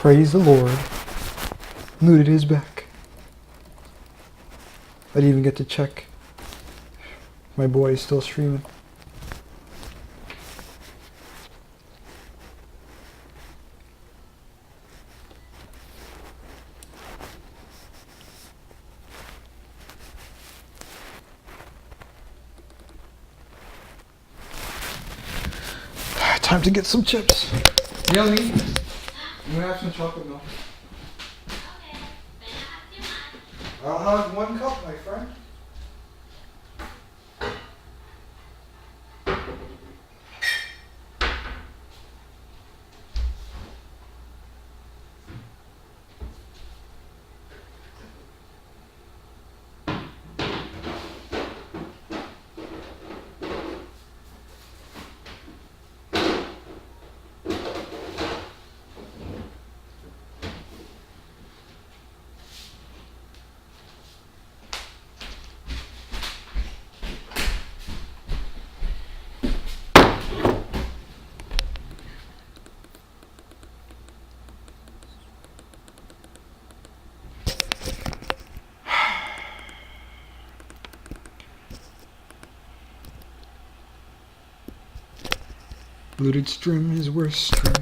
Praise the Lord. Lewted is back. I didn't even get to check. My boy is still streaming. Time to get some chips. Yeah, I'm gonna have some chocolate milk. I'll have 1 cup, my friend. Lewted stream is worst stream.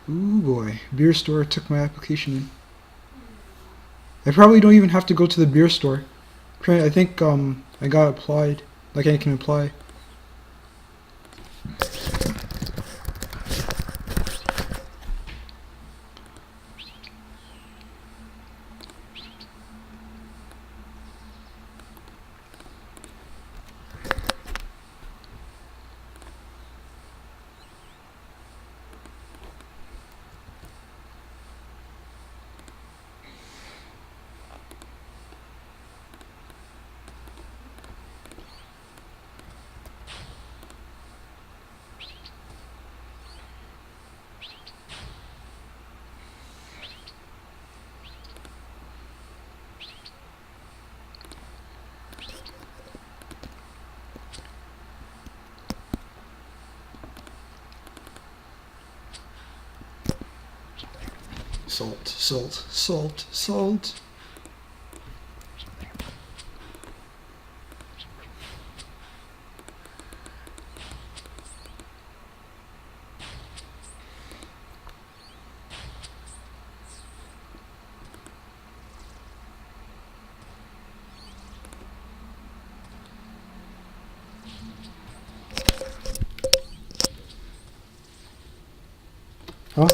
Ooh boy, beer store took my application in. I probably don't even have to go to the beer store. I think I got applied, like I can apply. Salt, salt, salt, salt. Huh?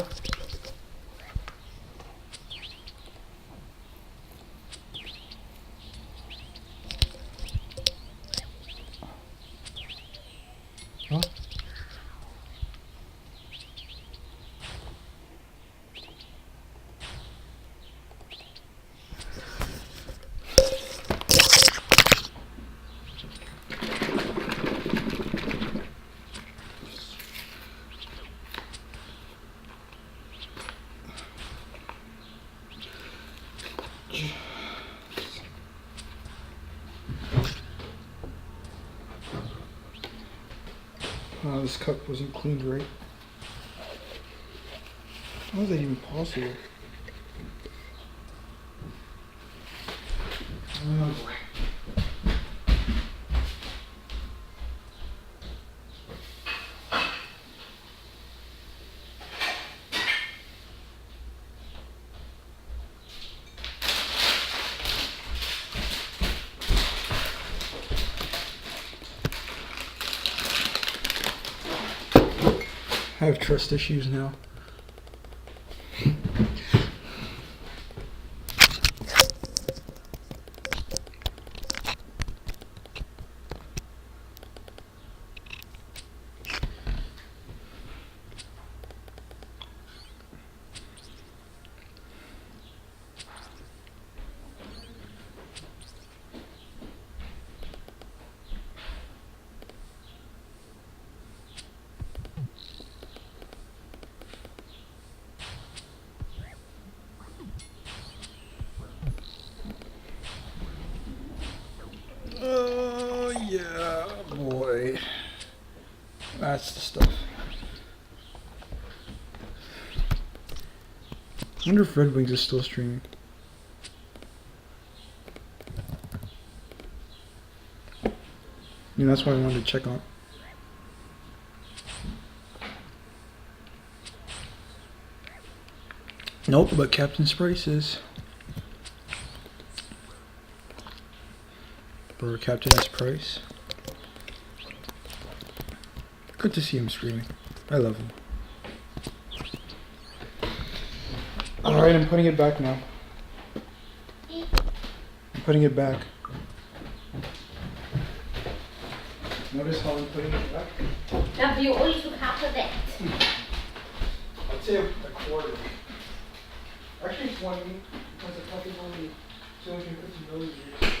Huh? This cup wasn't cleaned right. How is that even possible? Oh boy. I have trust issues now. That's the stuff. I wonder if Red Wings is still streaming. Yeah, that's why I wanted to check on. Nope, but Captain Sprice is. Or Captain S. Price. Good to see him streaming. I love him. Alright, I'm putting it back now. I'm putting it back. Notice how I'm putting it back? Now you only took half of it. I'd say a quarter. Actually, it's 1 week because the cup is only 250 milliliters.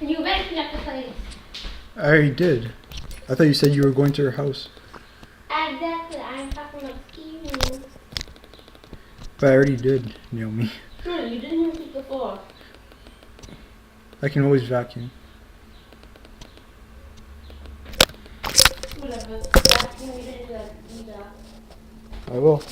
You better clean up the place. I already did. I thought you said you were going to her house. Exactly, I'm talking about you. But I already did, Naomi. No, you didn't hear me before. I can always vacuum. Whatever. Vacuum, you didn't do that either. I will.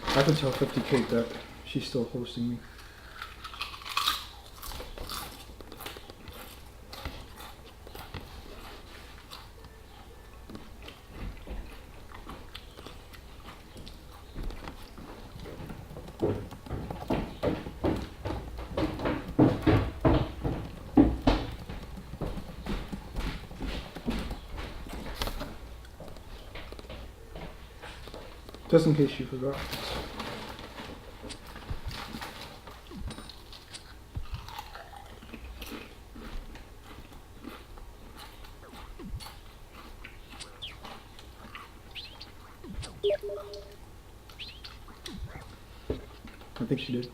I can tell 50K that she's still hosting me. Just in case you forgot. I think she did.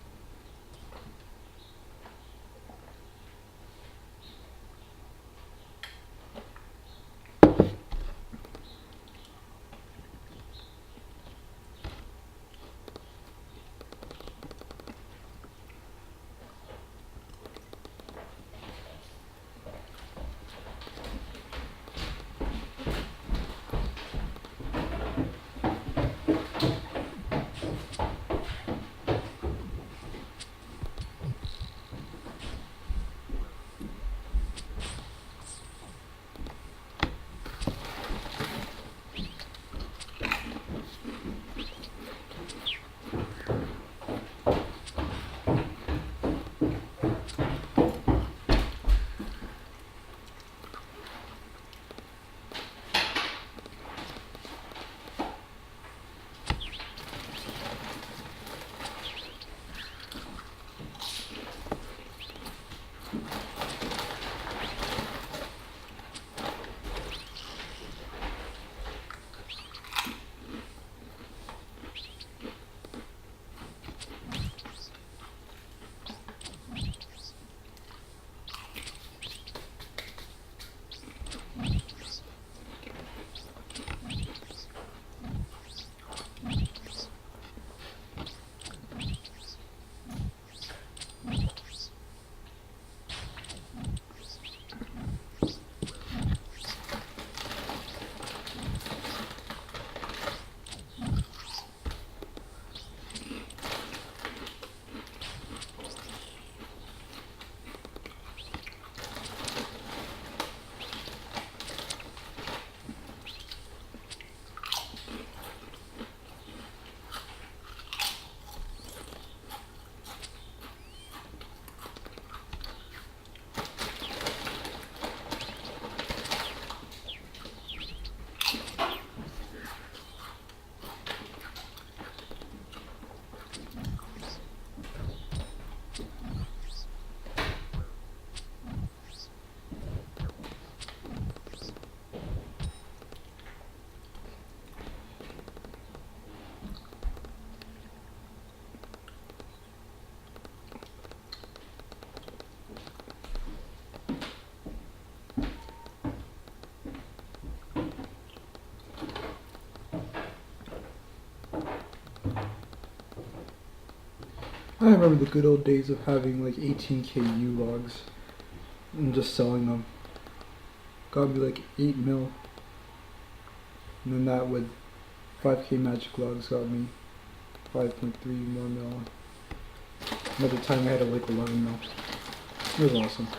I remember the good old days of having like 18k U logs and just selling them. Got me like 8 mil. And then that with 5k magic logs got me 5.3 more mil. And at the time I had like 11 mil. It was awesome.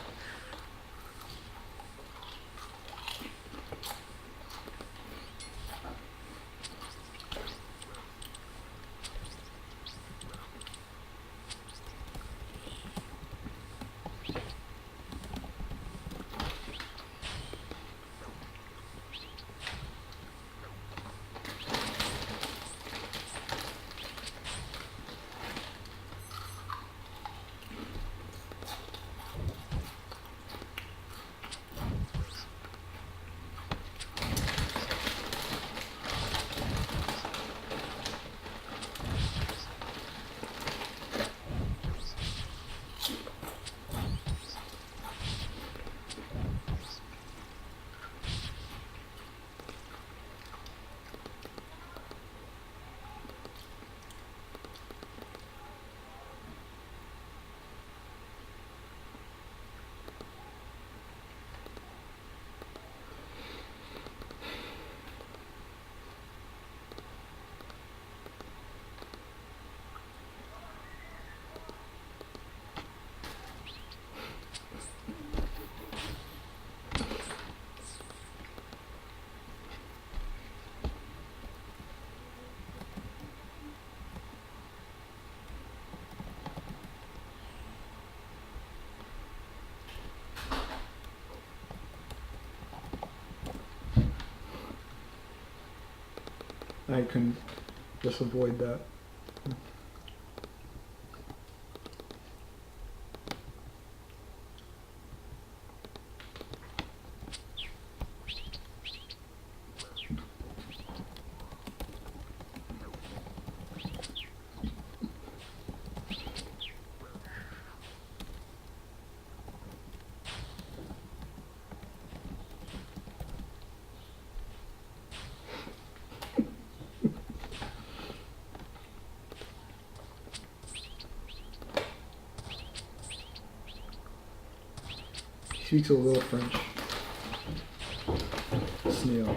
I can just avoid that. He speaks a little French. Snail.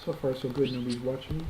So far so good, nobody's watching.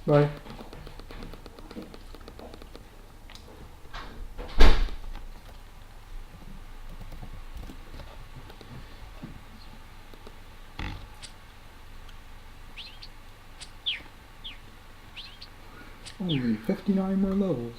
Bye. Only 59 more levels.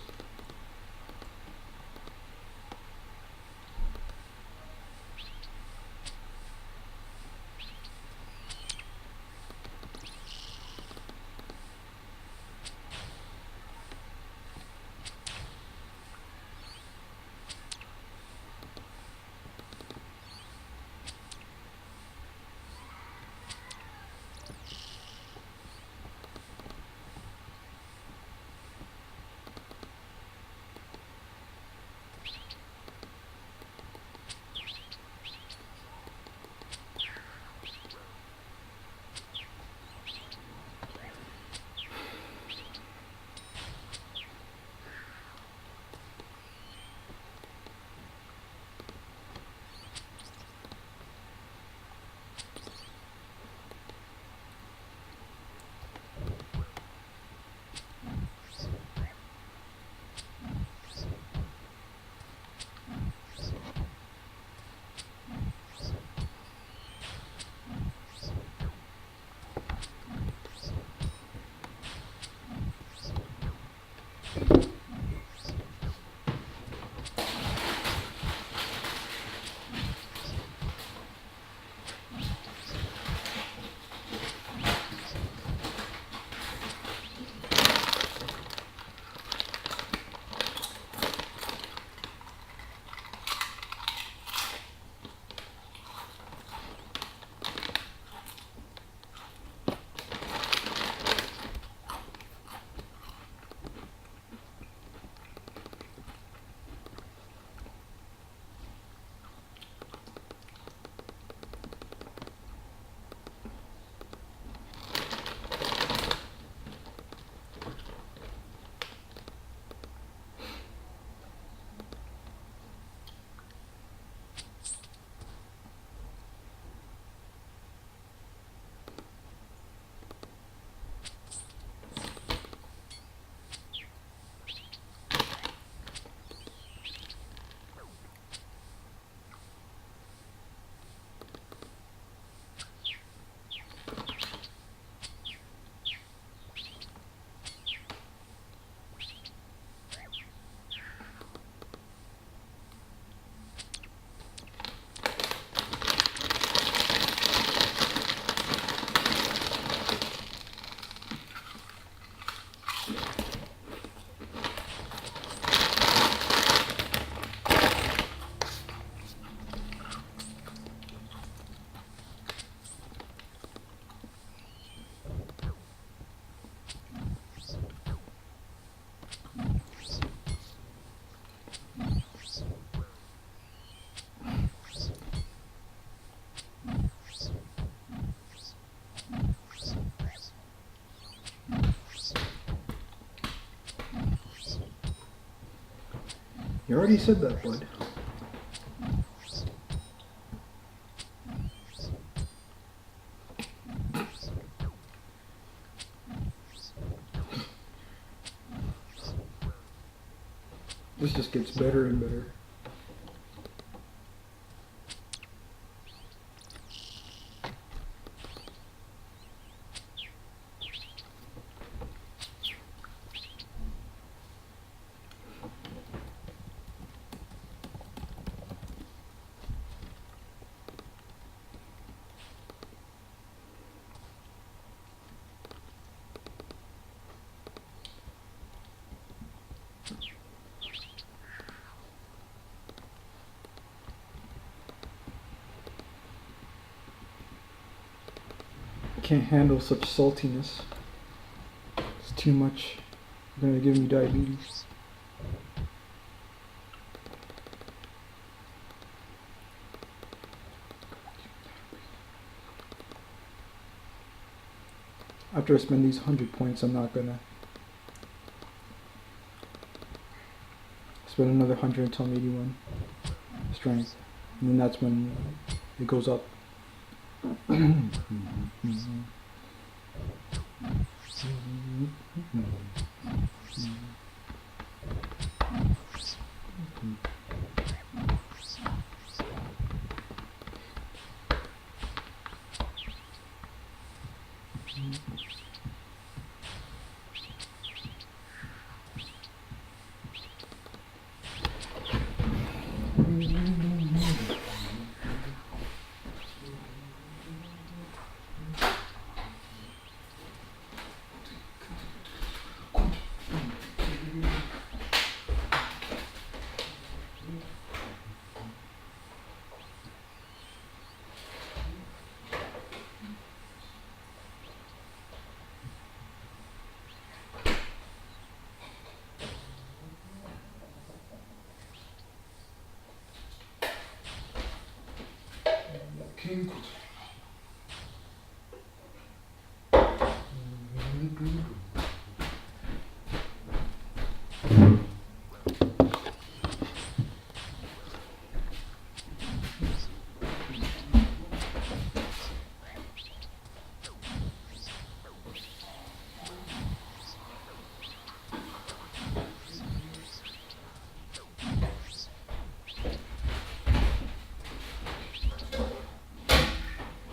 You already said that, bud. This just gets better and better. Can't handle such saltiness. It's too much. You're gonna give me diabetes. After I spend these 100 points, I'm not gonna spend another 100 until I'm 81 strength. And then that's when it goes up.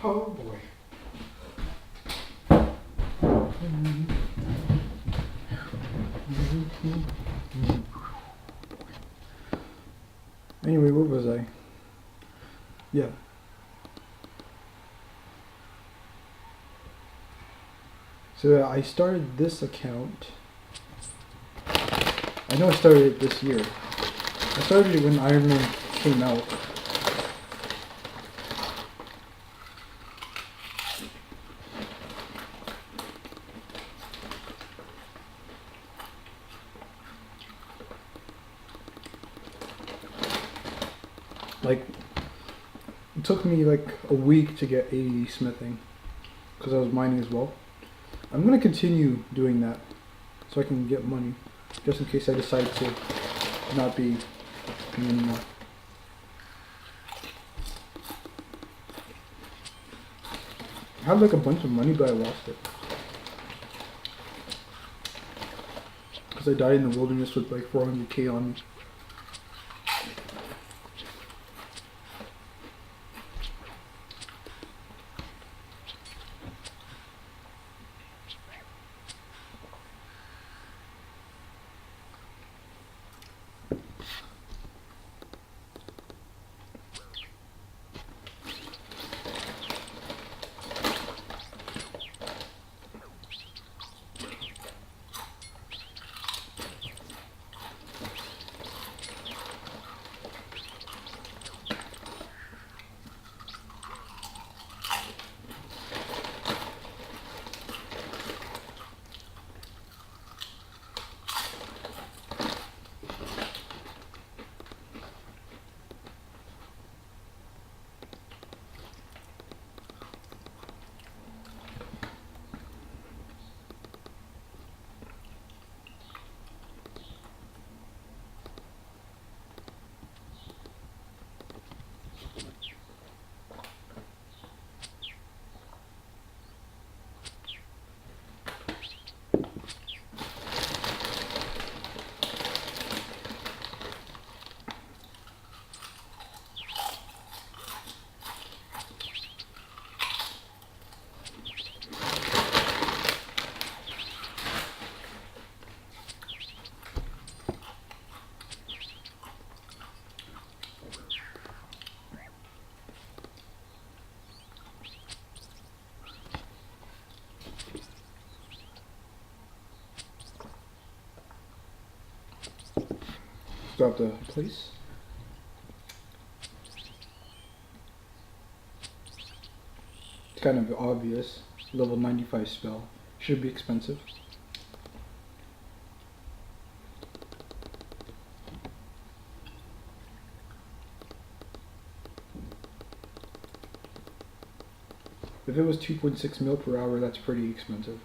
Oh boy. Anyway, what was I? Yeah. So I started this account. I know I started it this year. I started it when Iron Man came out. Like, it took me like a week to get 80 smithing because I was mining as well. I'm gonna continue doing that so I can get money, just in case I decide to not be anymore. I had like a bunch of money, but I lost it because I died in the wilderness with like 400k on me. Stop the place. It's kind of obvious. Level 95 spell. Should be expensive. If it was 2.6 mil per hour, that's pretty expensive.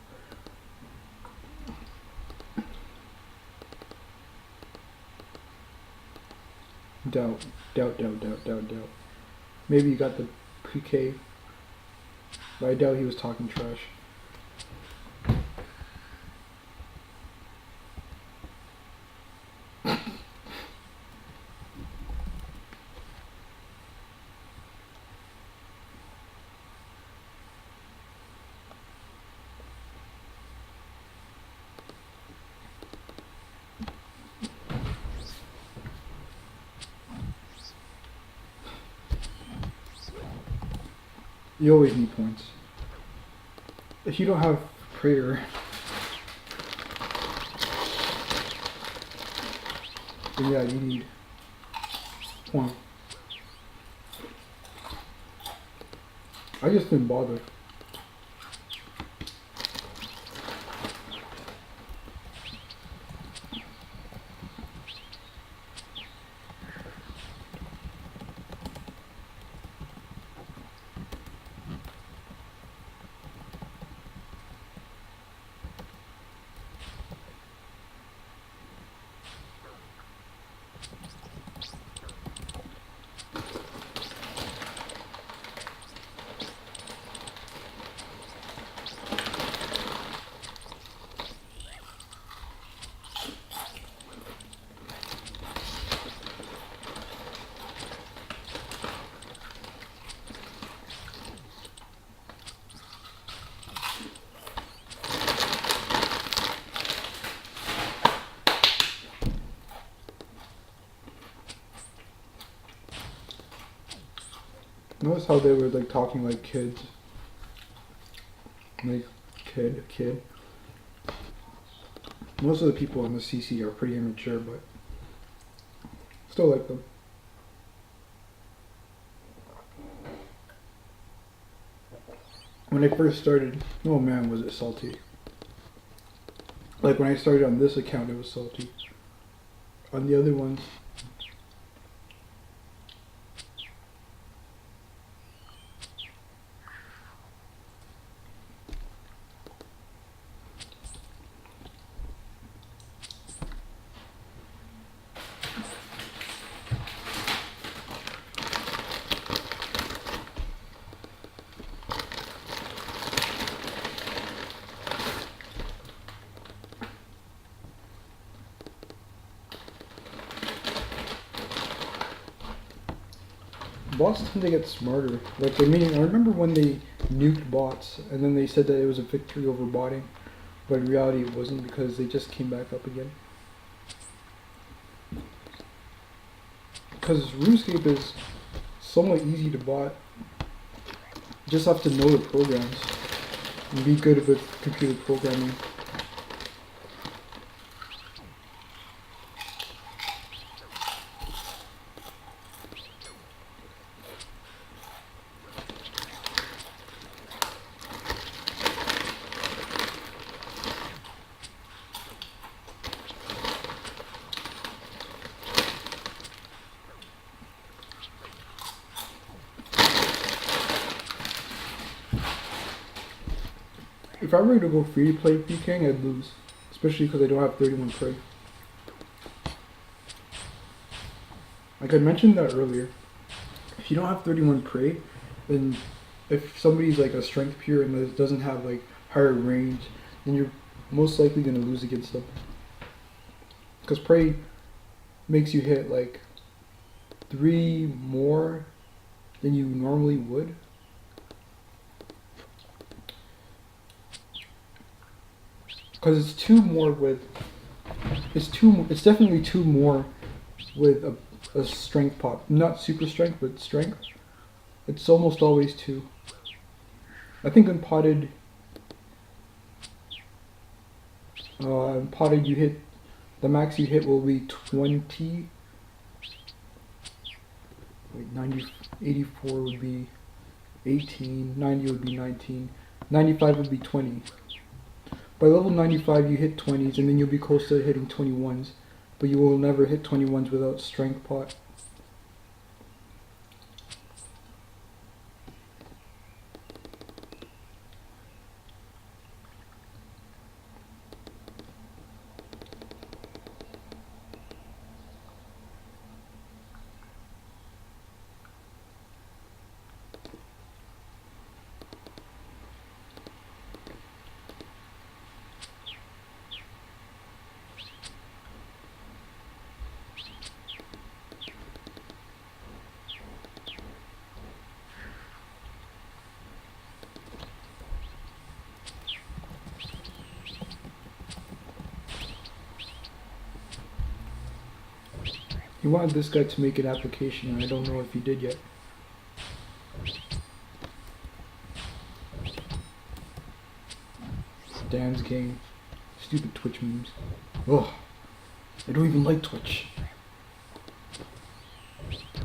Doubt. Maybe you got the pre-K, but I doubt he was talking trash. You always need points. If you don't have prayer, then yeah, you need point. I just didn't bother. Notice how they were like talking like kids. Like kid. Most of the people in the CC are pretty immature, but still like them. When I first started, oh man, was it salty. Like when I started on this account, it was salty. On the other ones, bots tend to get smarter. Like, I mean, I remember when they nuked bots, and then they said that it was a victory over botting, but in reality it wasn't because they just came back up again. Because Runescape is somewhat easy to bot. You just have to know the programs and be good with computer programming. If I were to go free to play PKing, I'd lose. Especially because I don't have 31 prey. Like I mentioned that earlier. If you don't have 31 prey, then if somebody's like a strength pure and doesn't have like higher range, then you're most likely going to lose against them. Because prey makes you hit like 3 more than you normally would. Because it's 2 more with, it's definitely 2 more with a strength pot. Not super strength, but strength. It's almost always 2. I think in potted you hit, the max you hit will be 20. Wait, 90, 84 would be 18, 90 would be 19, 95 would be 20. By level 95 you hit 20s and then you'll be close to hitting 21s, but you will never hit 21s without strength pot. He wanted this guy to make an application, and I don't know if he did yet. Dan's game. Stupid Twitch memes. Ugh. I don't even like Twitch.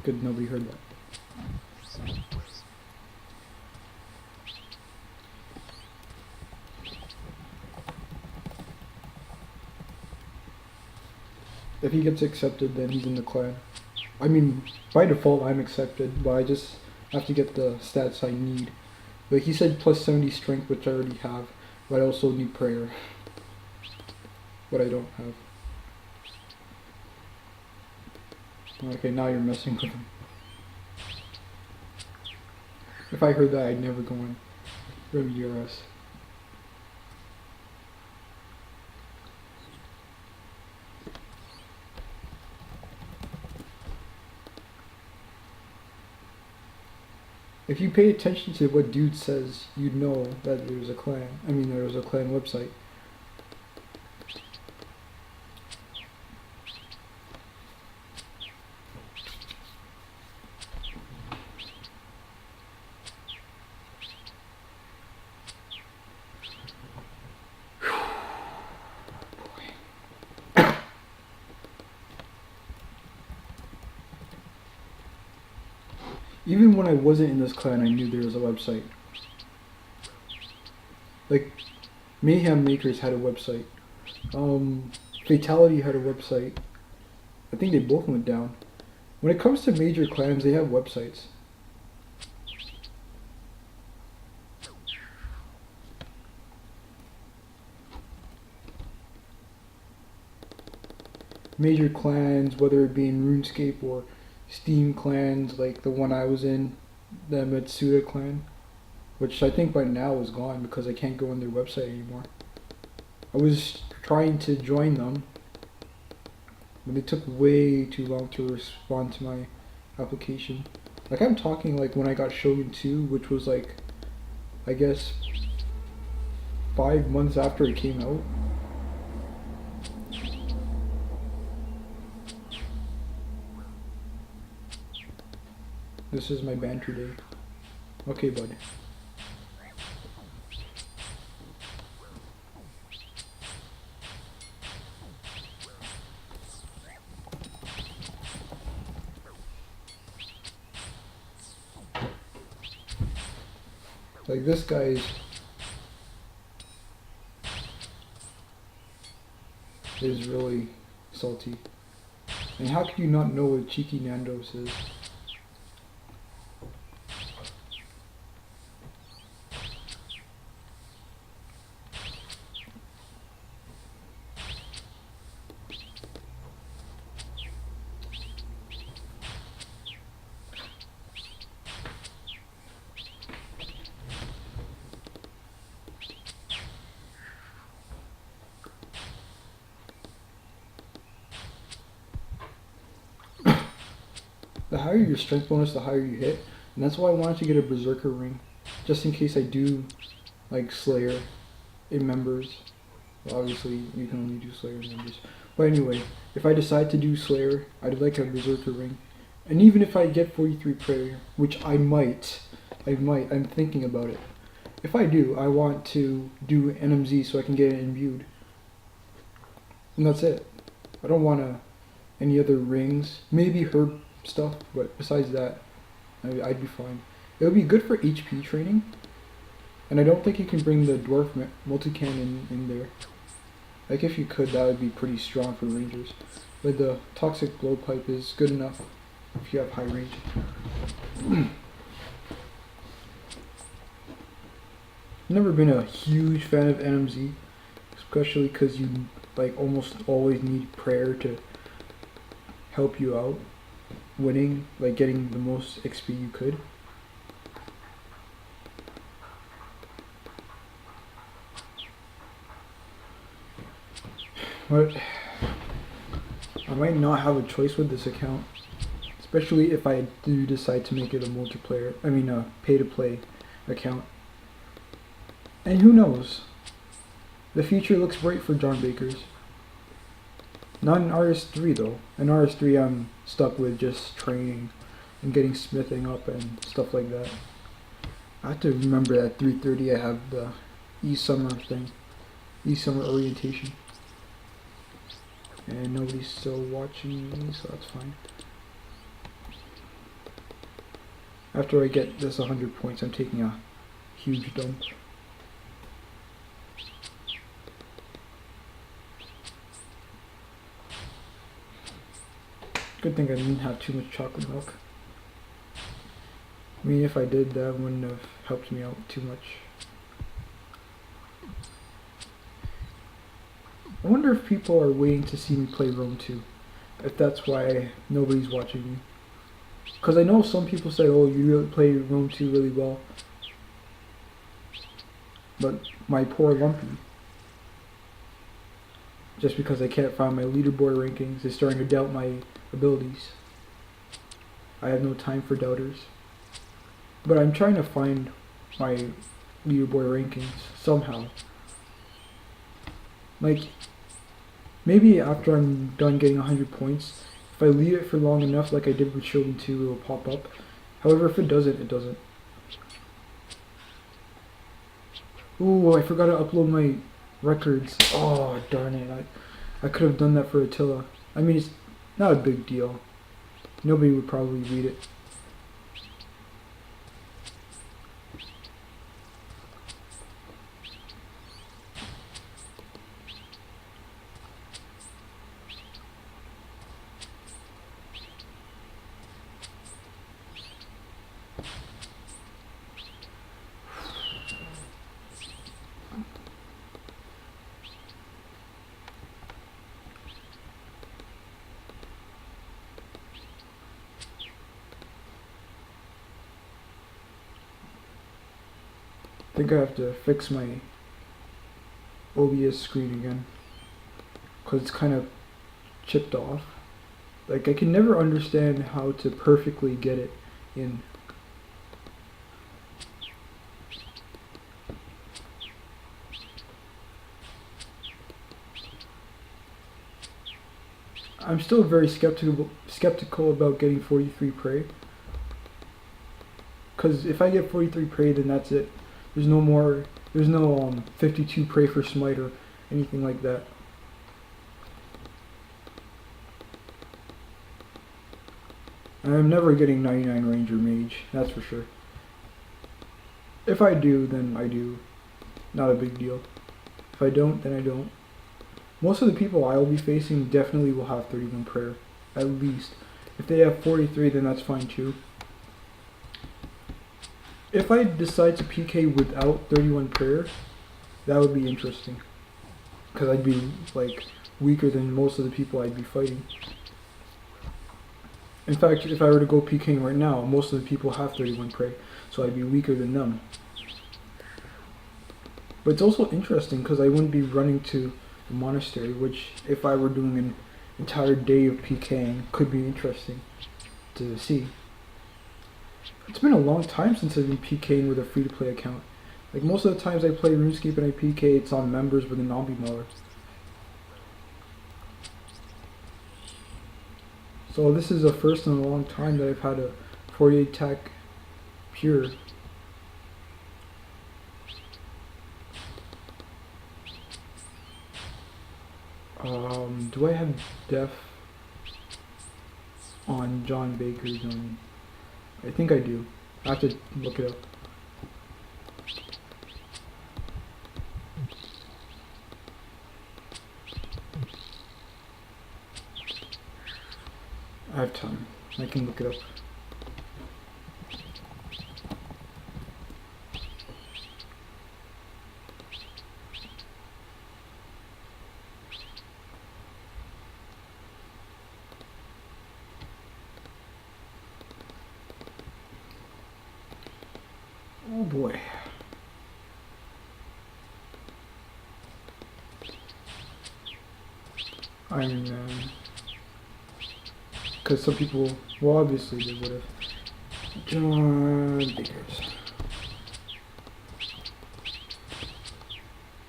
Good, nobody heard that. If he gets accepted, then he's in the clan. I mean, by default, I'm accepted, but I just have to get the stats I need. But he said plus 70 strength, which I already have, but I also need prayer, what I don't have. Okay, now you're messing with him. If I heard that, I'd never go in. Run URS. If you pay attention to what dude says, you'd know that there's a clan. I mean, there's a clan website. Even when I wasn't in this clan, I knew there was a website. Like, Mayhem Makers had a website. Fatality had a website. I think they both went down. When it comes to major clans, they have websites. Major clans, whether it be in Runescape or Steam clans, like the one I was in, the Matsuda clan, which I think by now is gone because I can't go on their website anymore. I was trying to join them, but they took way too long to respond to my application. Like, I'm talking like when I got Shogun 2, which was like, I guess, 5 months after it came out. This is my banter day. Okay, bud. Like, this guy is really salty. And how can you not know what Cheeky Nandos is? The higher your strength bonus, the higher you hit. And that's why I wanted to get a Berserker ring. Just in case I do, like, Slayer in members. Well, obviously, you can only do Slayer in members. But anyway, if I decide to do Slayer, I'd like a Berserker ring. And even if I get 43 prayer, which I might, I'm thinking about it. If I do, I want to do NMZ so I can get it imbued. And that's it. I don't want any other rings. Maybe herb stuff, but besides that, I'd be fine. It would be good for HP training, and I don't think you can bring the dwarf multi-cannon in there. Like, if you could, that would be pretty strong for rangers. But the toxic blowpipe is good enough if you have high range. Never been a huge fan of NMZ, especially because you like almost always need prayer to help you out winning, like getting the most XP you could. But I might not have a choice with this account, especially if I do decide to make it a multiplayer, a pay-to-play account. And who knows? The future looks bright for John Bakers. Not in RS3 though. In RS3 I'm stuck with just training and getting smithing up and stuff like that. I have to remember that 3:30 I have the e-summer thing. E-summer orientation. And nobody's still watching me, so that's fine. After I get this 100 points, I'm taking a huge dump. Good thing I didn't have too much chocolate milk. I mean, if I did, that wouldn't have helped me out too much. I wonder if people are waiting to see me play Rome 2. If that's why nobody's watching me. Because I know some people say, oh, you really play Rome 2 really well. But my poor Lumpy, just because I can't find my leaderboard rankings, is starting to doubt my abilities. I have no time for doubters. But I'm trying to find my leaderboard rankings somehow. Like, maybe after I'm done getting 100 points, if I leave it for long enough like I did with Shogun 2, it will pop up. However, if it doesn't, it doesn't. Ooh, I forgot to upload my records. Oh, darn it. I could have done that for Attila. I mean, it's not a big deal. Nobody would probably read it. I think I have to fix my OBS screen again, because it's kind of chipped off. Like, I can never understand how to perfectly get it in. I'm still very skeptical about getting 43 prey. Because if I get 43 prey, then that's it. There's no 52 prey for smite or anything like that. And I'm never getting 99 ranger mage, that's for sure. If I do, then I do. Not a big deal. If I don't, then I don't. Most of the people I will be facing definitely will have 31 prayer, at least. If they have 43, then that's fine too. If I decide to PK without 31 prayer, that would be interesting. Because I'd be, like, weaker than most of the people I'd be fighting. In fact, if I were to go PKing right now, most of the people have 31 prey, so I'd be weaker than them. But it's also interesting because I wouldn't be running to the monastery, which, if I were doing an entire day of PKing, could be interesting to see. It's been a long time since I've been PKing with a free-to-play account. Like, most of the times I play RuneScape and I PK, it's on members with a zombie mauler. So this is the first in a long time that I've had a 48 attack pure. Do I have def on John Baker's on? I think I do. I have to look it up. I have time. I can look it up. Oh boy. Iron Man. Because some people, well, obviously they would have. John Bakers.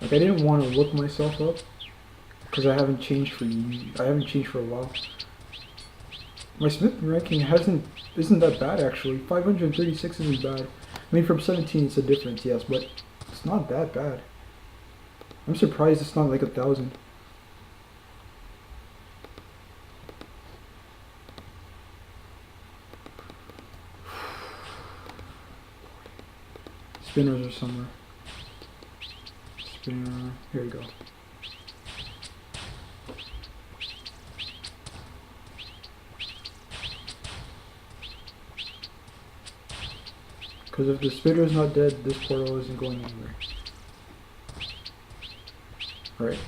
Like, I didn't want to look myself up, because I haven't changed for a while. My Smith ranking isn't that bad actually. 536 isn't bad. I mean, from 17 it's a difference, yes, but it's not that bad. I'm surprised it's not like 1,000. Spinners are somewhere. Spinner. Here we go. Because if the spinner is not dead, this portal isn't going anywhere. Alright.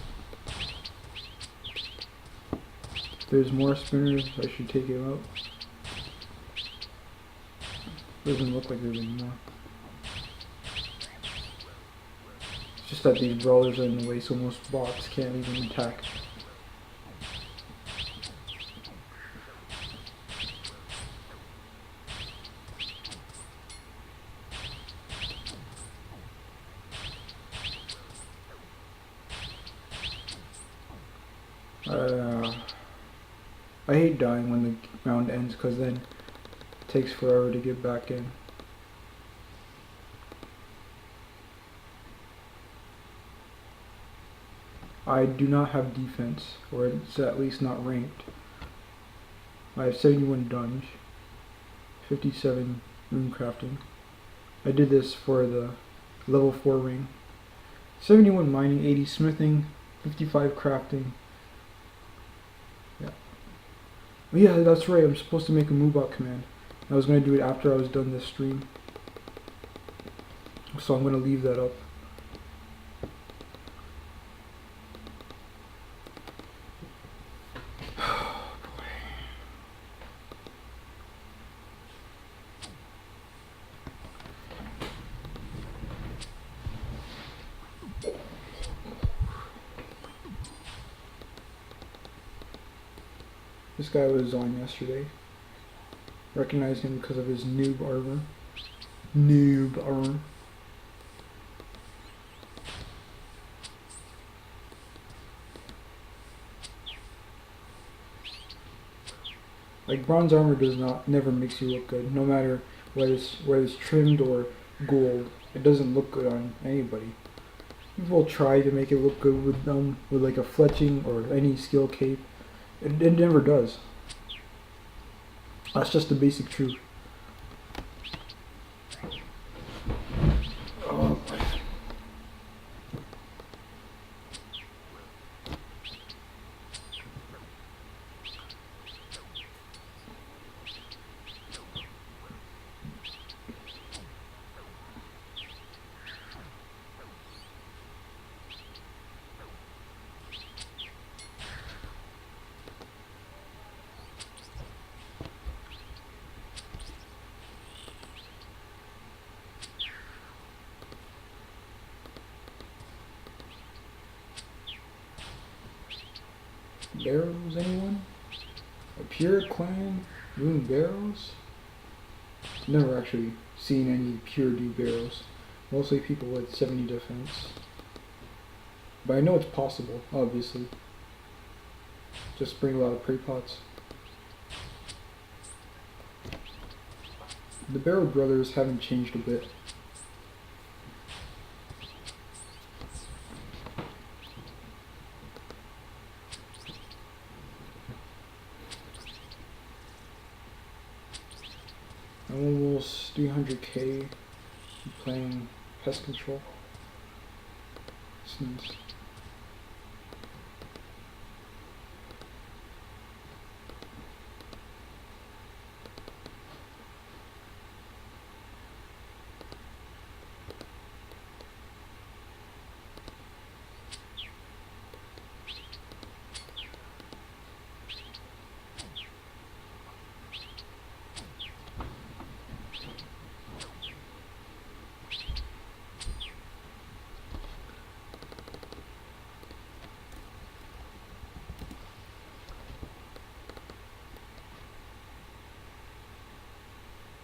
If there's more spinners, I should take him out. Doesn't look like there's any more. It's just that these brawlers are in the way, so most bots can't even attack. I hate dying when the round ends because then it takes forever to get back in. I do not have defense, or it's at least not ranked. I have 71 dunge, 57 rune crafting. I did this for the level 4 ring. 71 mining, 80 smithing, 55 crafting. Yeah. Oh yeah, that's right, I'm supposed to make a move-out command. I was going to do it after I was done this stream. So I'm going to leave that up. This guy was on yesterday. Recognized him because of his noob armor. Noob armor. Like bronze armor never makes you look good, no matter whether it's trimmed or gold. It doesn't look good on anybody. People try to make it look good with like a fletching or any skill cape. It never does. That's just the basic truth. Oh. Barrows, anyone? A pure clan doing barrows? Never actually seen any pure do barrows. Mostly people with 70 defense. But I know it's possible, obviously. Just bring a lot of prey pots. The Barrow brothers haven't changed a bit. I'm almost 300k playing pest control. Since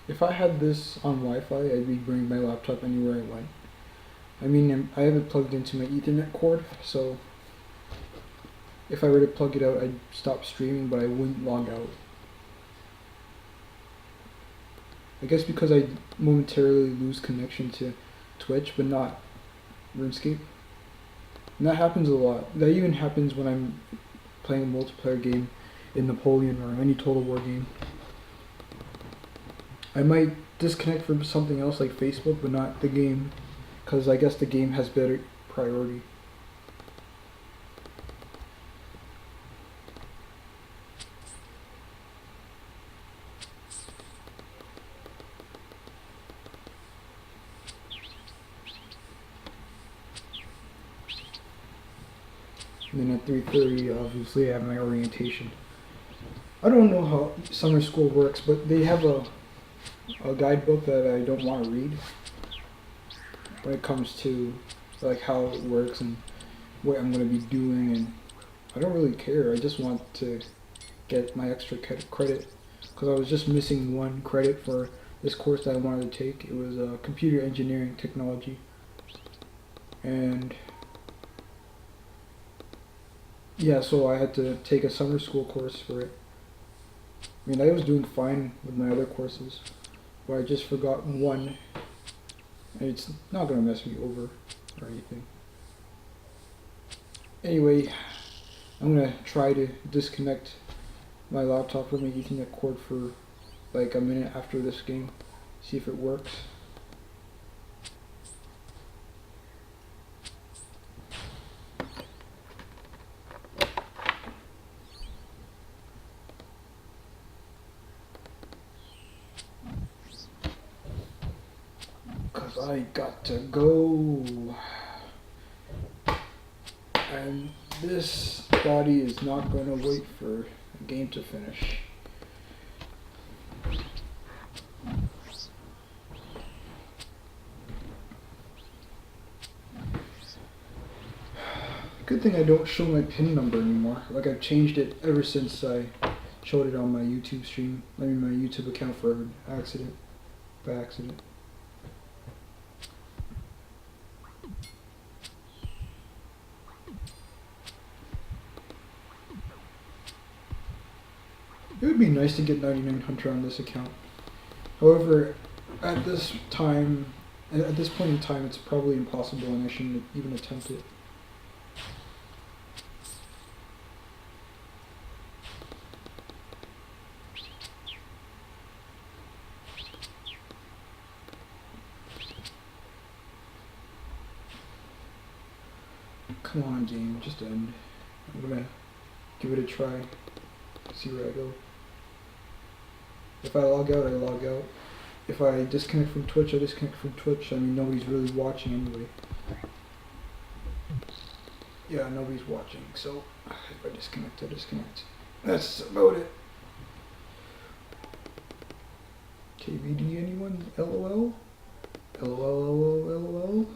if I had this on Wi-Fi, I'd be bringing my laptop anywhere I went. I mean, I have it plugged into my Ethernet cord, so if I were to plug it out, I'd stop streaming, but I wouldn't log out. I guess because I momentarily lose connection to Twitch, but not RuneScape. And that happens a lot. That even happens when I'm playing a multiplayer game in Napoleon or any Total War game. I might disconnect from something else like Facebook, but not the game, because I guess the game has better priority. And then at 3:30, obviously, I have my orientation. I don't know how summer school works, but they have a guidebook that I don't want to read when it comes to like how it works and what I'm going to be doing, and I don't really care. I just want to get my extra credit, because I was just missing one credit for this course that I wanted to take. It was computer engineering technology, and yeah, so I had to take a summer school course for it. I mean, I was doing fine with my other courses, but I just forgot one, and it's not going to mess me over or anything. Anyway, I'm going to try to disconnect my laptop from my Ethernet cord for like a minute after this game, see if it works. Cause I got to go, and this body is not going to wait for a game to finish. Good thing I don't show my PIN number anymore. Like, I've changed it ever since I showed it on my YouTube stream. I mean, my YouTube account for accident, by accident. It would be nice to get 99 Hunter on this account. However, at this point in time, it's probably impossible, and I shouldn't even attempt it. Come on, game, just end. I'm gonna give it a try, see where I go. If I log out, I log out. If I disconnect from Twitch, I disconnect from Twitch. I mean, nobody's really watching anyway. Yeah, nobody's watching, so if I disconnect, I disconnect. That's about it. KVD anyone? LOL? LOL, LOL, LOL?